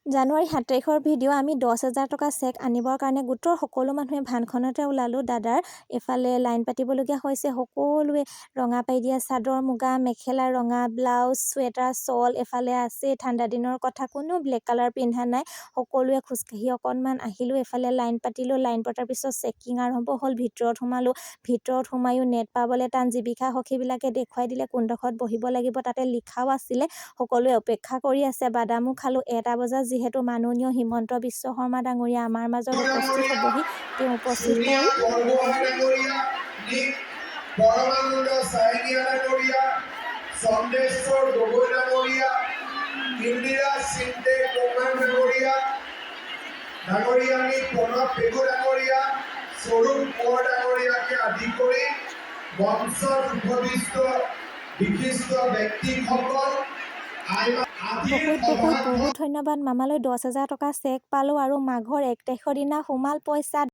জানুৱাৰী 7 তাৰিখৰ ভিডিঅ' আমি 10,000 টকা চেক আনিবৰ কাৰণে গোটৰ সকলো মানুহে ভানখনতে ওলালোঁ। দাদাৰ এফালে লাইন পাতিবলগীয়া হৈছে। সকলোৱে ৰঙা পাৰি দিয়া চাদৰ, মুগা মেখেলা, ৰঙা ব্লাউজ, চুৱেটাৰ, শ্বল এফালে আছে। ঠাণ্ডা দিনৰ কথা, কোনো ব্লেক কালাৰ পিন্ধা নাই। সকলোৱে খোজকাঢ়ি অকণমান আহিলোঁ। এফালে লাইন পাতিলোঁ। লাইন পতাৰ পিছত চেকিং আৰম্ভ হ'ল। ভিতৰত সোমালোঁ। ভিতৰত সোমায়ো নেট পাবলৈ টান। জীৱিকা সখীবিলাকে দেখুৱাই দিলে কোনডোখৰত বহিব লাগিব। তাতে লিখাও আছিলে। সকলোৱে অপেক্ষা কৰি আছে। বাদামো খালোঁ। 1টা বজাত যিহেতু মাননীয় হিমন্ত বিশ্ব শৰ্মা ডাঙৰীয়া আমাৰ মাজত উপস্থিত হ'বহি। তেওঁ উপস্থিত হ'ল। পৰমানন্দ চাইনিয়া ডাঙৰীয়া, চন্দ্ৰেশ্বৰ গগৈ ডাঙৰীয়া, ইন্দিৰা সিন্ধে কুমাৰ ডাঙৰীয়ানী প্ৰণৱ পেগু ডাঙৰীয়া, স্বৰূপ কোঁৱৰ ডাঙৰীয়াকে আদি কৰি মঞ্চত উপবিষ্ট বিশিষ্ট ব্যক্তিসকল বহুত ধন্যবাদ মামালৈ। 10,000 টকা চেক পালোঁ আৰু মাঘৰ 1 তাৰিখৰ দিনা সোমাল পইচা।